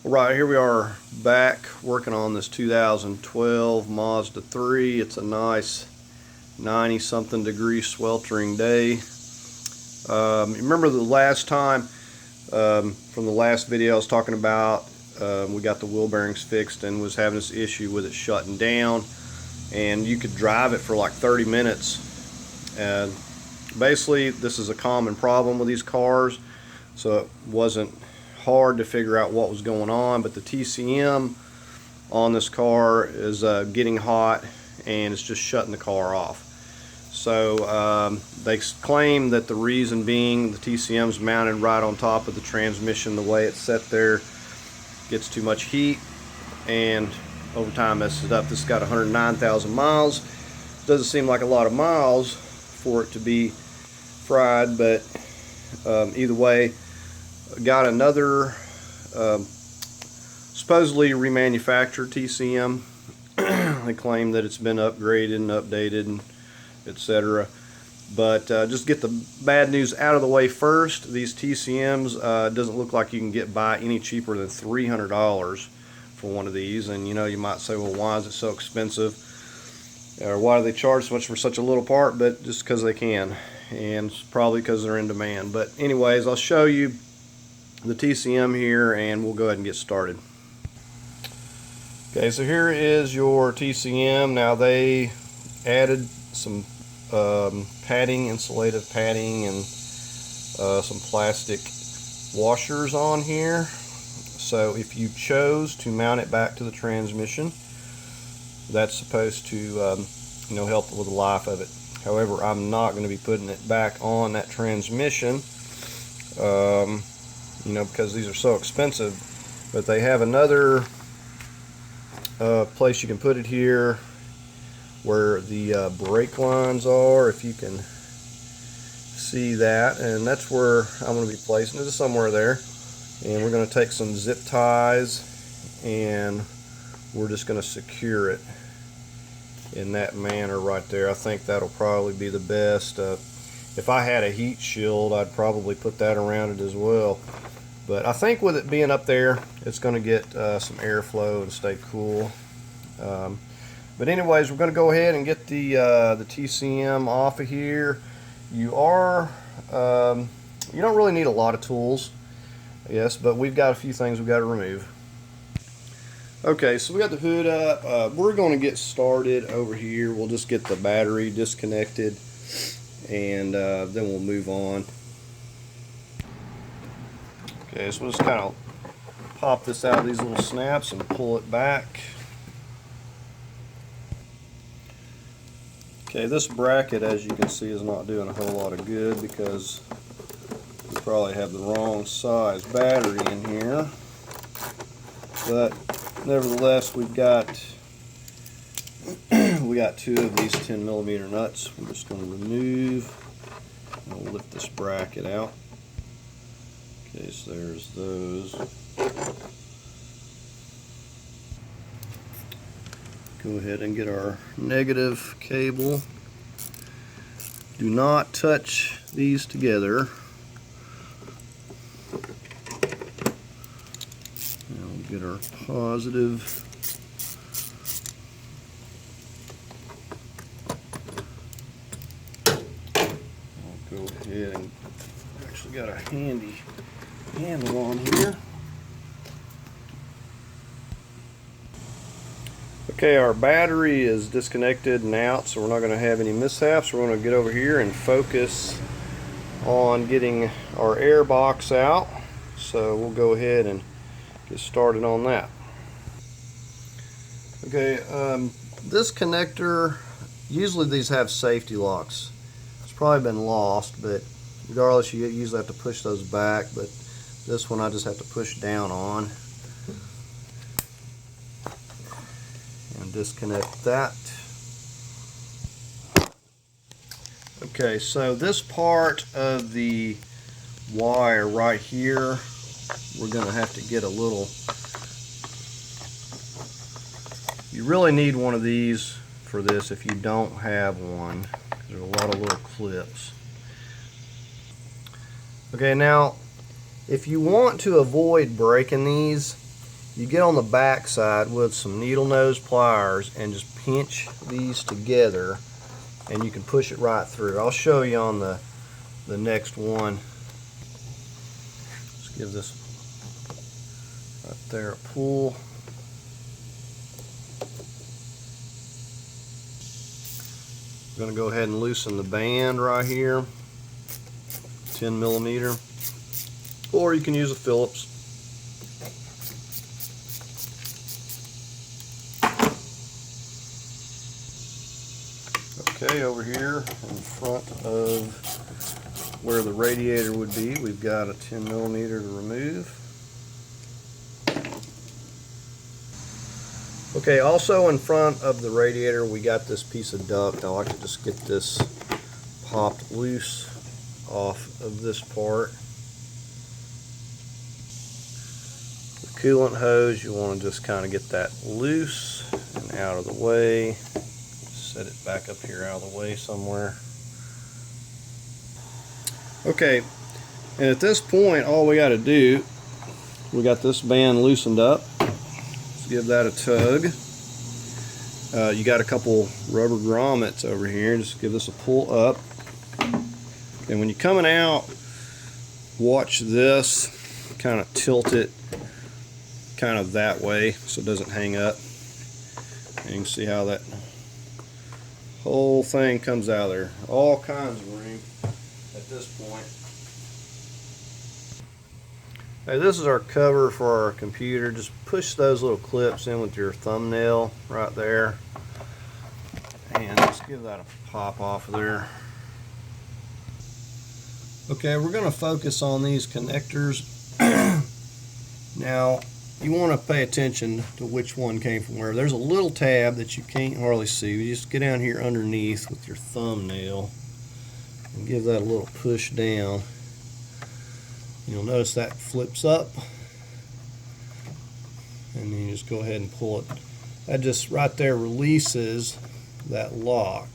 Right, here we are back working on this 2012 Mazda 3. It's a nice 90 something degree sweltering day. Remember the last time from the last video I was talking about we got the wheel bearings fixed and was having this issue with it shutting down, and you could drive it for like 30 minutes, and basically this is a common problem with these cars, so it wasn't hard to figure out what was going on. But the TCM on this car is getting hot and it's just shutting the car off. So they claim that the reason being the TCM is mounted right on top of the transmission. The way it's set there gets too much heat and over time messes it up. This has got 109,000 miles. Doesn't seem like a lot of miles for it to be fried, but either way, got another supposedly remanufactured TCM. They claim that it's been upgraded and updated and etc. But just get the bad news out of the way first. These TCMs doesn't look like you can get by any cheaper than $300 for one of these. And you know, you might say, well, why is it so expensive, or why do they charge so much for such a little part? But just because they can, and it's probably because they're in demand. But anyways, I'll show you the TCM here and we'll go ahead and get started. Okay, so here is your TCM. Now they added some padding, insulative padding, and some plastic washers on here. So if you chose to mount it back to the transmission, that's supposed to you know, help with the life of it. However, I'm not going to be putting it back on that transmission, you know, because these are so expensive. But they have another place you can put it here where the brake lines are, if you can see that, and that's where I'm going to be placing it, somewhere there. And we're going to take some zip ties and we're just going to secure it in that manner right there. I think that'll probably be the best. If I had a heat shield, I'd probably put that around it as well. But I think with it being up there, it's going to get some airflow and stay cool. But anyways, we're going to go ahead and get the TCM off of here. You don't really need a lot of tools, yes, but we've got a few things we've got to remove. Okay, so we got the hood up. We're going to get started over here. We'll just get the battery disconnected, and then we'll move on. Okay, so we'll just kind of pop this out of these little snaps and pull it back. Okay, this bracket, as you can see, is not doing a whole lot of good because we probably have the wrong size battery in here. But nevertheless, we got two of these 10mm nuts. We're just going to remove and we'll lift this bracket out. Okay, so there's those. Go ahead and get our negative cable. Do not touch these together. Now we'll get our positive. I'll go ahead and actually got a handy handle on here. Okay, our battery is disconnected and out, so we're not going to have any mishaps. We're going to get over here and focus on getting our air box out. So we'll go ahead and get started on that. Okay, this connector, usually these have safety locks. It's probably been lost, but regardless, you usually have to push those back, but this one I just have to push down on and disconnect that. Okay, so this part of the wire right here, we're going to have to get a little, you really need one of these for this if you don't have one. There's a lot of little clips. Okay, now if you want to avoid breaking these, you get on the back side with some needle nose pliers and just pinch these together, and you can push it right through. I'll show you on the next one. Let's give this right there a pull. I'm going to go ahead and loosen the band right here, 10 millimeter, or you can use a Phillips. Okay, over here in front of where the radiator would be, we've got a 10 millimeter to remove. Okay, also in front of the radiator we got this piece of duct. I like to just get this popped loose off of this part. The coolant hose, you want to just kind of get that loose and out of the way. Set it back up here out of the way somewhere. Okay, and at this point all we got to do, we got this band loosened up. Let's give that a tug. You got a couple rubber grommets over here. Just give this a pull up. And when you're coming out, watch this. Kind of tilt it kind of that way so it doesn't hang up. And you can see how that whole thing comes out of there. All kinds of room at this point. Hey, this is our cover for our computer. Just push those little clips in with your thumbnail right there, and just give that a pop off of there. Okay, we're going to focus on these connectors. Now, you want to pay attention to which one came from where. There's a little tab that you can't hardly see. You just get down here underneath with your thumbnail and give that a little push down. You'll notice that flips up, and then you just go ahead and pull it. That just right there releases that lock.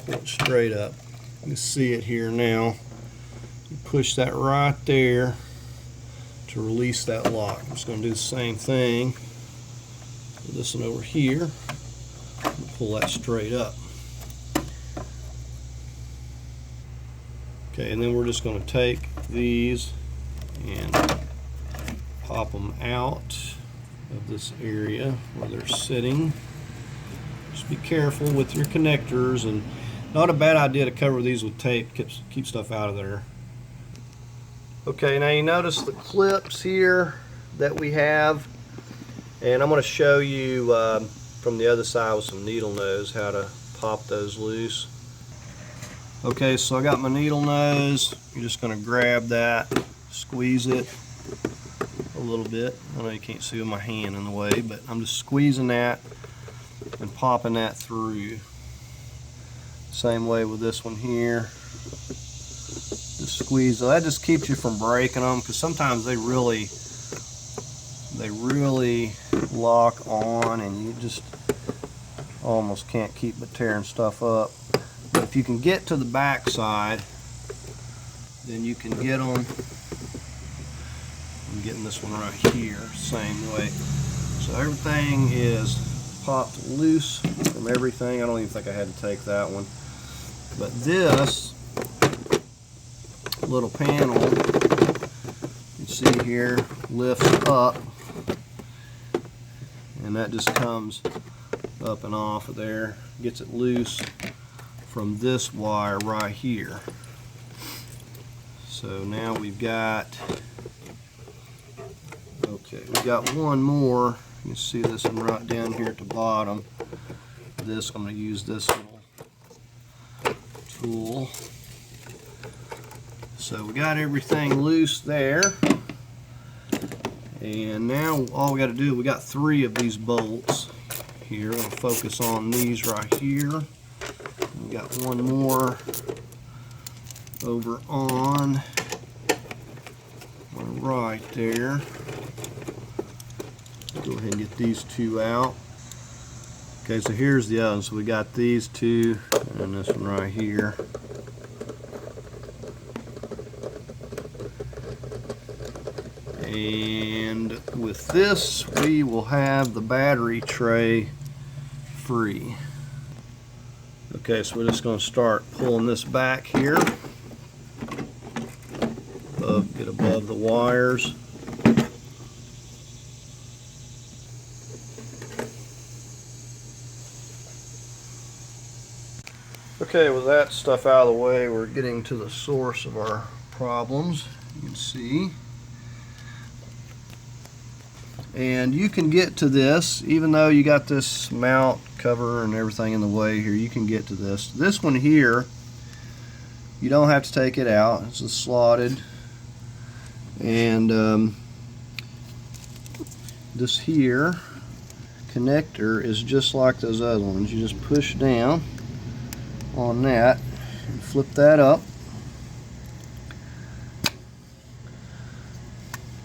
Pull it straight up. You can see it here now. You push that right there to release that lock. I'm just going to do the same thing with this one over here. Pull that straight up. Okay, and then we're just going to take these and pop them out of this area where they're sitting. Just be careful with your connectors, and not a bad idea to cover these with tape. Keep stuff out of there. Okay, now you notice the clips here that we have, and I'm going to show you from the other side with some needle nose how to pop those loose. Okay, so I got my needle nose. You're just going to grab that, squeeze it a little bit. I know you can't see with my hand in the way, but I'm just squeezing that and popping that through. Same way with this one here. Just squeeze. That just keeps you from breaking them, because sometimes they really lock on and you just almost can't keep but tearing stuff up. But if you can get to the back side, then you can get them. I'm getting this one right here, same way. So everything is popped loose from everything. I don't even think I had to take that one. But this little panel, you see here, lifts up, and that just comes up and off of there, gets it loose from this wire right here. So now we've got, okay, we've got one more. You can see this one right down here at the bottom. This, I'm going to use this little tool. So we got everything loose there. And now all we got to do, we got 3 of these bolts here. I'll focus on these right here. We got one more over on my right there. Go ahead and get these 2 out. Okay, so here's the other one. So we got these 2 and this one right here. And with this, we will have the battery tray free. Okay, so we're just going to start pulling this back here. Get above the wires. Okay, with that stuff out of the way, we're getting to the source of our problems. You can see. And you can get to this, even though you got this mount cover and everything in the way here, you can get to this. This one here, you don't have to take it out. It's just slotted. And this here connector is just like those other ones. You just push down on that and flip that up.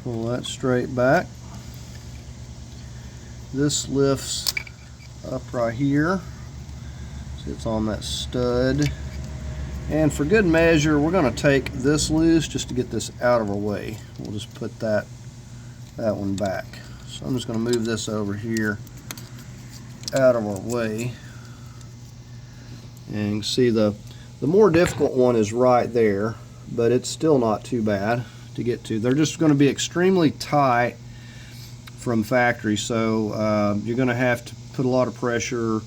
Pull that straight back. This lifts up right here. So it's on that stud. And for good measure, we're going to take this loose just to get this out of our way. We'll just put that one back. So I'm just going to move this over here out of our way. And you can see the more difficult one is right there, but it's still not too bad to get to. They're just going to be extremely tight from factory, so you're going to have to put a lot of pressure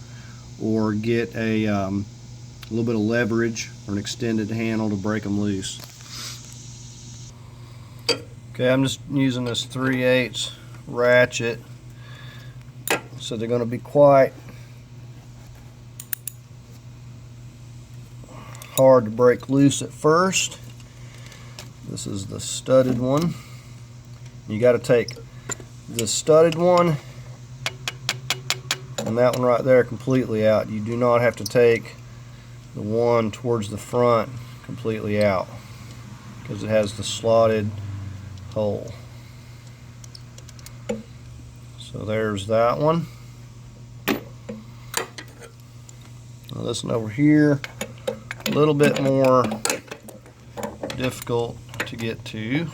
or get a little bit of leverage or an extended handle to break them loose. Okay, I'm just using this 3/8 ratchet, so they're going to be quite hard to break loose at first. This is the studded one. You got to take the studded one and that one right there completely out. You do not have to take the one towards the front completely out because it has the slotted hole. So there's that one. Now this one over here, a little bit more difficult to get to,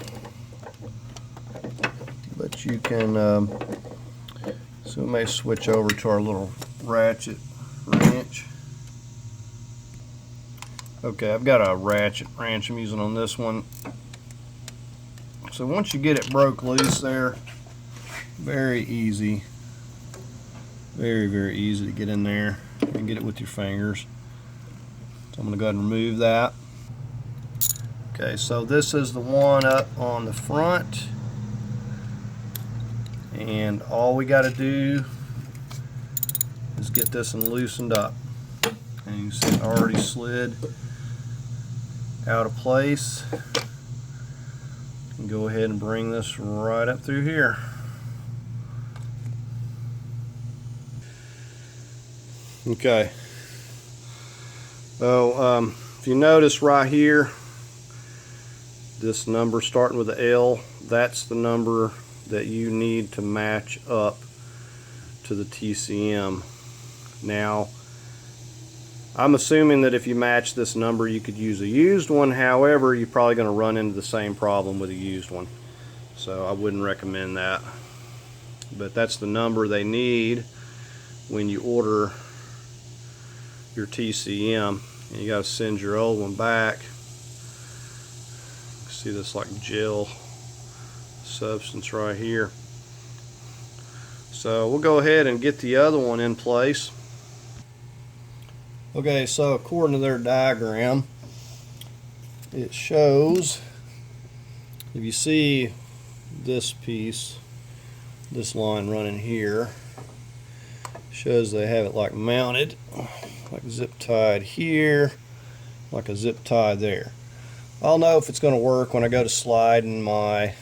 but you can so we may switch over to our little ratchet wrench. Okay, I've got a ratchet wrench I'm using on this one. So once you get it broke loose there, very easy, very easy to get in there. You can get it with your fingers. So I'm going to go ahead and remove that. Okay, so this is the one up on the front, and all we got to do is get this one loosened up. And you can see it already slid out of place. And go ahead and bring this right up through here. Okay. So if you notice right here, this number starting with the L, that's the number that you need to match up to the TCM. Now, I'm assuming that if you match this number, you could use a used one. However, you're probably going to run into the same problem with a used one. So I wouldn't recommend that. But that's the number they need when you order your TCM. And you got to send your old one back. See this like gel substance right here. So we'll go ahead and get the other one in place. Okay, so according to their diagram, it shows, if you see this piece, this line running here, shows they have it like mounted, like zip tied here, like a zip tie there. I'll know if it's going to work when I go to sliding my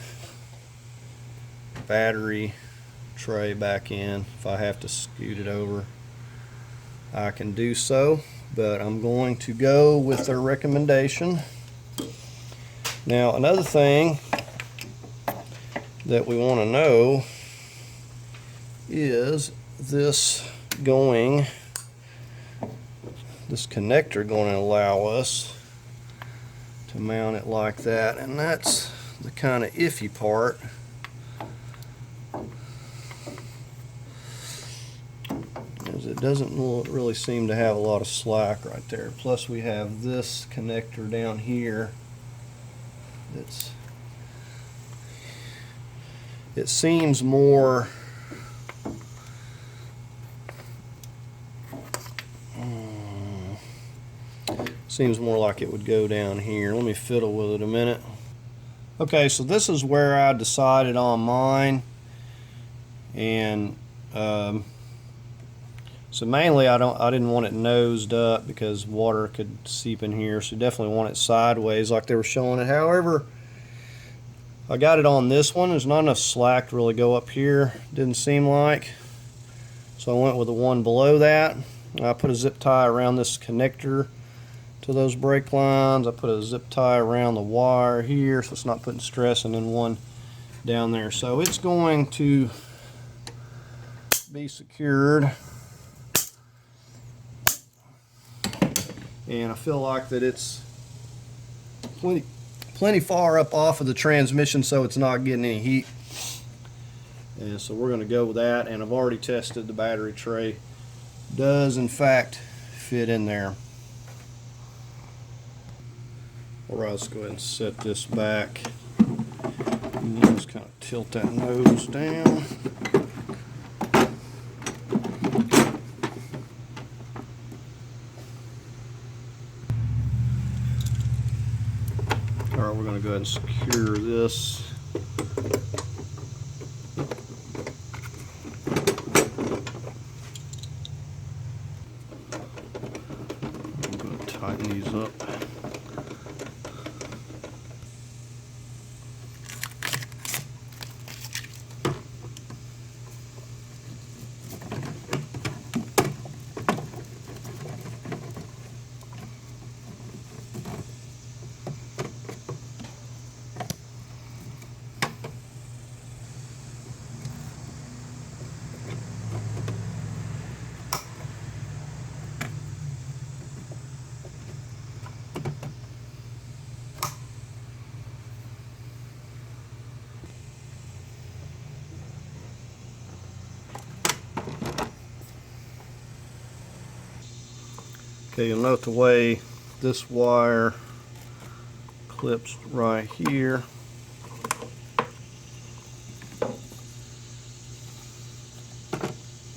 battery tray back in. If I have to scoot it over, I can do so, but I'm going to go with their recommendation. Now, another thing that we want to know is this connector going to allow us to mount it like that, and that's the kind of iffy part. doesn't really seem to have a lot of slack right there. Plus we have this connector down here. It seems more like it would go down here. Let me fiddle with it a minute. Okay, so this is where I decided on mine, and so mainly I didn't want it nosed up because water could seep in here, so definitely want it sideways like they were showing it. However, I got it on this one. There's not enough slack to really go up here, didn't seem like, so I went with the one below that. I put a zip tie around this connector to those brake lines. I put a zip tie around the wire here so it's not putting stress, and then one down there. So it's going to be secured, and I feel like that it's plenty far up off of the transmission so it's not getting any heat. And so we're going to go with that, and I've already tested the battery tray. Does in fact fit in there. Alright, let's go ahead and set this back. And then just kind of tilt that nose down. Alright, we're going to go ahead and secure this. I'm going to tighten these up. Okay, you'll note the way this wire clips right here.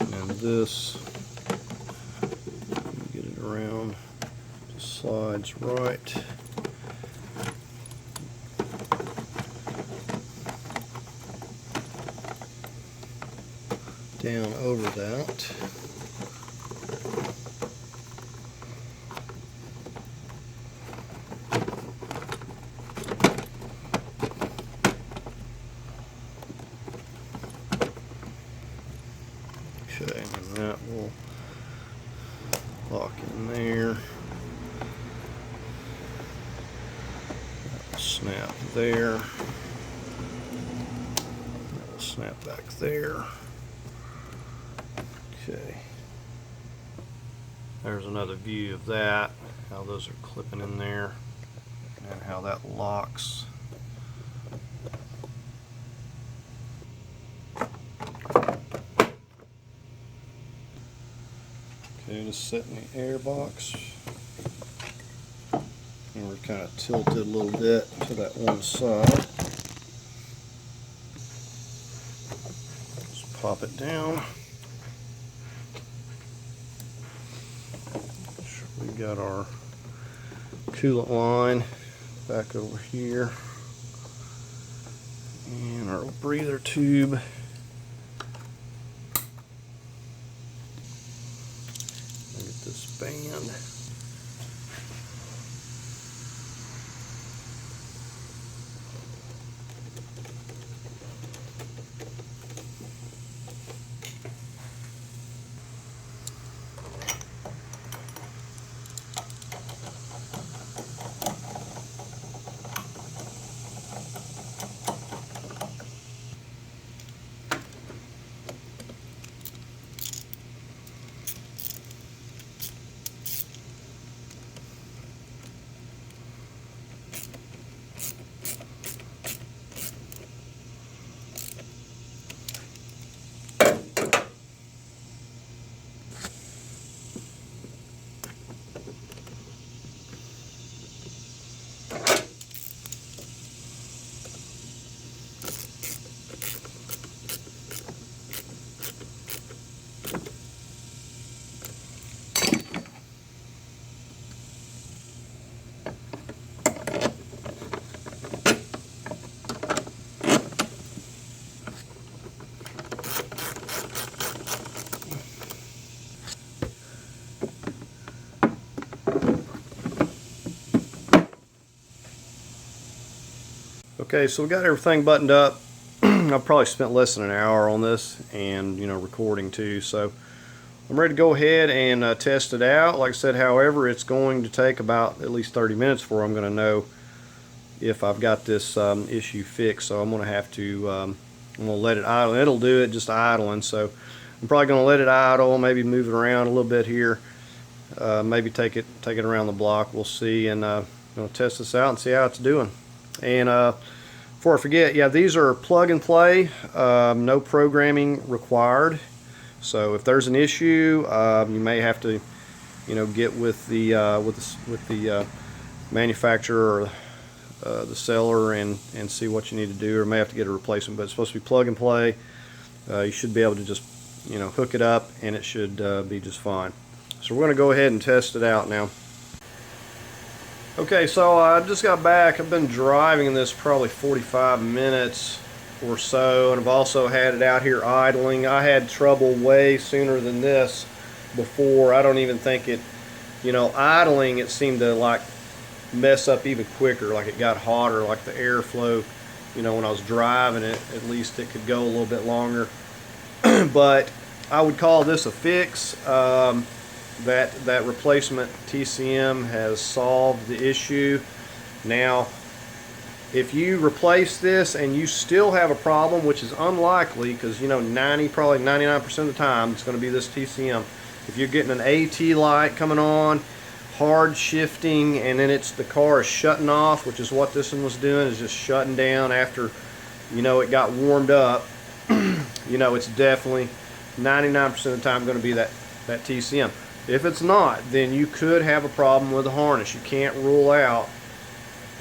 And this, get it around, just slides right down over that. Okay, and that will lock in there. That will snap there. That will snap back there. Okay. There's another view of that, how those are clipping in there, and how that locks. Okay, just setting the air box, and we're kind of tilted a little bit to that one side. Just pop it down. We got our coolant line back over here, and our breather tube. This band. Okay, so we got everything buttoned up. I've probably spent less than an hour on this, and recording too, so I'm ready to go ahead and test it out. Like I said, however, it's going to take about at least 30 minutes before I'm going to know if I've got this issue fixed. So I'm going to have to I'm going to let it idle. It'll do it just idling, so I'm probably going to let it idle, maybe move it around a little bit here, maybe take it around the block. We'll see, and I'm going to test this out and see how it's doing. And before I forget, yeah, these are plug and play, no programming required. So if there's an issue, you may have to, get with the manufacturer or the seller and see what you need to do, or may have to get a replacement. But it's supposed to be plug and play. You should be able to just, hook it up, and it should be just fine. So we're going to go ahead and test it out now. Okay, so I just got back. I've been driving this probably 45 minutes or so, and I've also had it out here idling. I had trouble way sooner than this before. I don't even think it, idling, it seemed to like mess up even quicker, like it got hotter, like the airflow, when I was driving it, at least it could go a little bit longer. But I would call this a fix. That replacement TCM has solved the issue. Now, if you replace this and you still have a problem, which is unlikely, because probably 99% of the time it's going to be this TCM. If you're getting an AT light coming on, hard shifting, and then the car is shutting off, which is what this one was doing, is just shutting down after it got warmed up. It's definitely 99% of the time going to be that TCM. If it's not, then you could have a problem with the harness. You can't rule out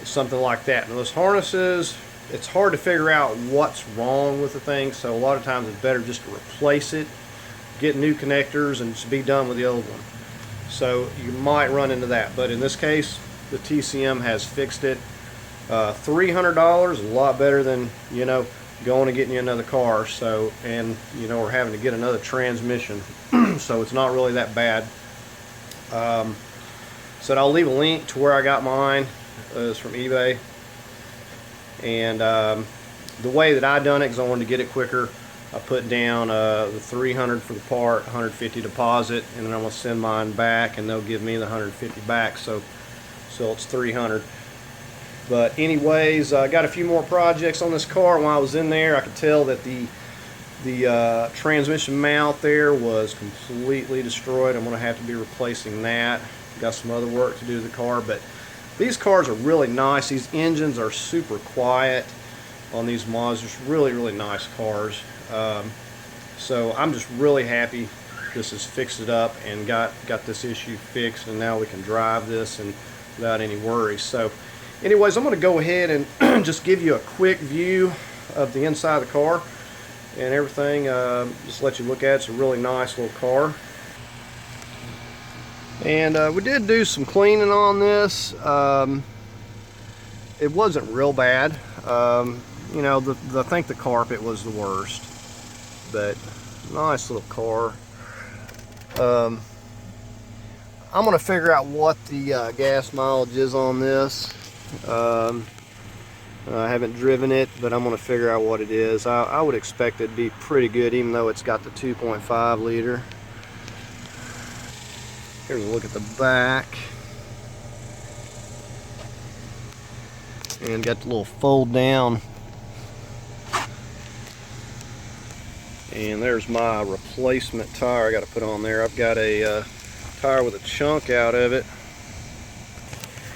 something like that. Now, those harnesses, it's hard to figure out what's wrong with the thing, so a lot of times it's better just to replace it, get new connectors, and just be done with the old one. So you might run into that, but in this case, the TCM has fixed it. $300, a lot better than going and getting you another car. So, and we're having to get another transmission. So it's not really that bad. So I'll leave a link to where I got mine. It's from eBay. And the way that I done it, because I wanted to get it quicker, I put down the $300 for the part, $150 deposit, and then I'm gonna send mine back, and they'll give me the $150 back. So it's $300. But anyways, I got a few more projects on this car. While I was in there, I could tell that the transmission mount there was completely destroyed. I'm going to have to be replacing that. Got some other work to do to the car, but these cars are really nice. These engines are super quiet on these Mazdas. Really, really nice cars. So I'm just really happy this has fixed it up and got this issue fixed, and now we can drive this and without any worries. So anyways, I'm going to go ahead and just give you a quick view of the inside of the car and everything. Just let you look at it. It's a really nice little car. And we did do some cleaning on this. It wasn't real bad. I think the carpet was the worst, but nice little car. I'm going to figure out what the gas mileage is on this. I haven't driven it, but I'm going to figure out what it is. I would expect it to be pretty good, even though it's got the 2.5 liter. Here's a look at the back. And got the little fold down. And there's my replacement tire I got to put on there. I've got a tire with a chunk out of it.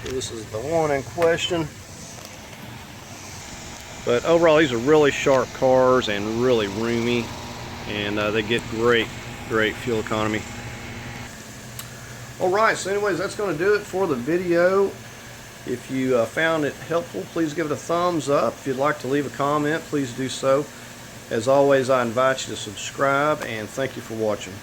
So this is the one in question. But overall, these are really sharp cars and really roomy, and they get great fuel economy. Alright, so anyways, that's going to do it for the video. If you found it helpful, please give it a thumbs up. If you'd like to leave a comment, please do so. As always, I invite you to subscribe, and thank you for watching.